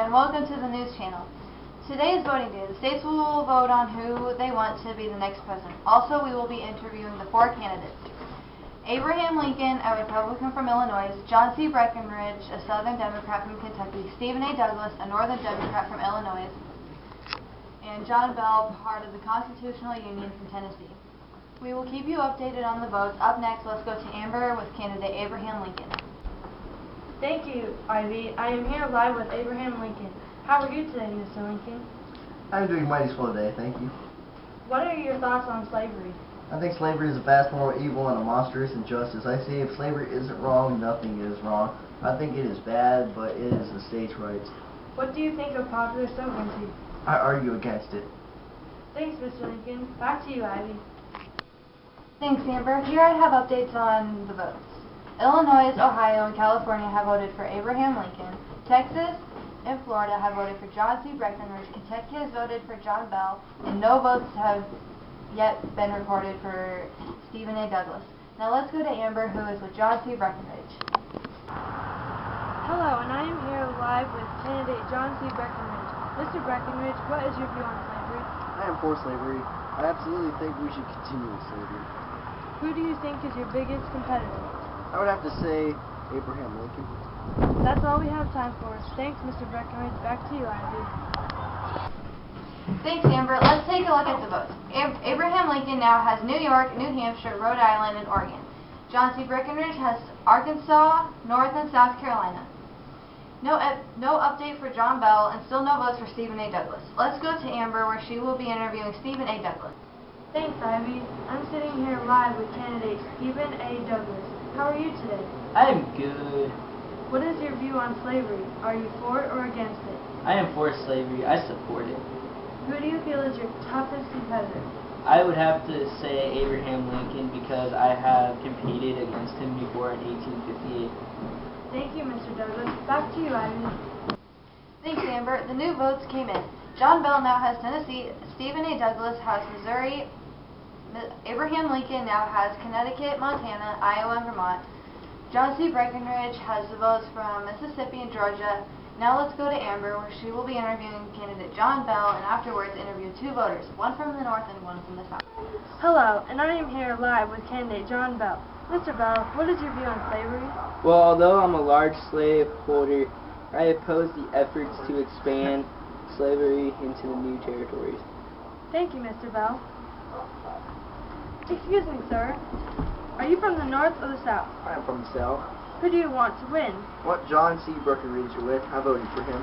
and welcome to the news channel. Today is voting day. The states will vote on who they want to be the next president. Also, we will be interviewing the 4 candidates. Abraham Lincoln, a Republican from Illinois, John C. Breckinridge, a Southern Democrat from Kentucky, Stephen A. Douglas, a Northern Democrat from Illinois, and John Bell, part of the Constitutional Union from Tennessee. We will keep you updated on the votes. Up next, let's go to Amber with candidate Abraham Lincoln. Thank you, Ivy. I am here live with Abraham Lincoln. How are you today, Mr. Lincoln? I'm doing mighty swell today, thank you. What are your thoughts on slavery? I think slavery is a vast moral evil and a monstrous injustice. I say if slavery isn't wrong, nothing is wrong. I think it is bad, but it is the state's rights. What do you think of popular sovereignty? I argue against it. Thanks, Mr. Lincoln. Back to you, Ivy. Thanks, Amber. Here I have updates on the votes. Illinois, Ohio, and California have voted for Abraham Lincoln. Texas and Florida have voted for John C. Breckinridge. Kentucky has voted for John Bell, and no votes have yet been recorded for Stephen A. Douglas. Now let's go to Amber, who is with John C. Breckinridge. Hello, and I am here live with candidate John C. Breckinridge. Mr. Breckinridge, what is your view on slavery? I am for slavery. I absolutely think we should continue with slavery. Who do you think is your biggest competitor? I would have to say Abraham Lincoln. That's all we have time for. Thanks, Mr. Breckinridge. Back to you, Ivy. Thanks, Amber. Let's take a look at the votes. Abraham Lincoln now has New York, New Hampshire, Rhode Island, and Oregon. John C. Breckinridge has Arkansas, North and South Carolina. No update for John Bell, and still no votes for Stephen A. Douglas. Let's go to Amber, where she will be interviewing Stephen A. Douglas. Thanks, Ivy. I'm sitting here live with candidate Stephen A. Douglas. How are you today? I am good. What is your view on slavery? Are you for it or against it? I am for slavery. I support it. Who do you feel is your toughest competitor? I would have to say Abraham Lincoln because I have competed against him before in 1858. Thank you, Mr. Douglas. Back to you, Ivy. Thanks, Amber. The new votes came in. John Bell now has Tennessee. Stephen A. Douglas has Missouri. Abraham Lincoln now has Connecticut, Montana, Iowa, and Vermont. John C. Breckinridge has the votes from Mississippi and Georgia. Now let's go to Amber, where she will be interviewing candidate John Bell, and afterwards interview 2 voters, one from the north and one from the south. Hello, and I am here live with candidate John Bell. Mr. Bell, what is your view on slavery? Well, although I'm a large slave holder, I oppose the efforts to expand slavery into the new territories. Thank you, Mr. Bell. Excuse me, sir. Are you from the north or the south? I am from the South. Who do you want to win? What John C. Breckinridge with, I voted for him.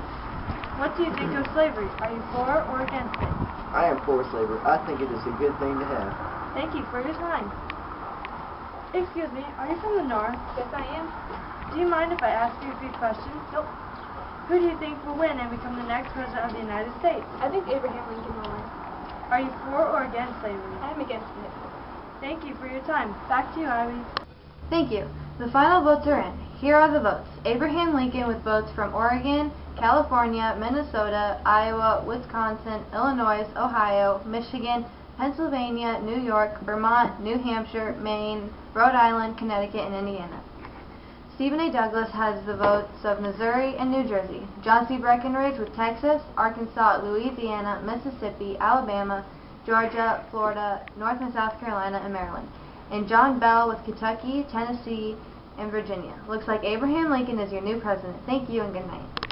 What do you think of slavery? Are you for or against it? I am for slavery. I think it is a good thing to have. Thank you for your time. Excuse me, are you from the north? Yes, I am. Do you mind if I ask you a few questions? Nope. Who do you think will win and become the next president of the United States? I think Abraham Lincoln will win. Are you for or against slavery? I am against it. Thank you for your time. Back to you, Ivy. Thank you. The final votes are in. Here are the votes. Abraham Lincoln with votes from Oregon, California, Minnesota, Iowa, Wisconsin, Illinois, Ohio, Michigan, Pennsylvania, New York, Vermont, New Hampshire, Maine, Rhode Island, Connecticut, and Indiana. Stephen A. Douglas has the votes of Missouri and New Jersey. John C. Breckinridge with Texas, Arkansas, Louisiana, Mississippi, Alabama, Georgia, Florida, North and South Carolina, and Maryland. And John Bell with Kentucky, Tennessee, and Virginia. Looks like Abraham Lincoln is your new president. Thank you and good night.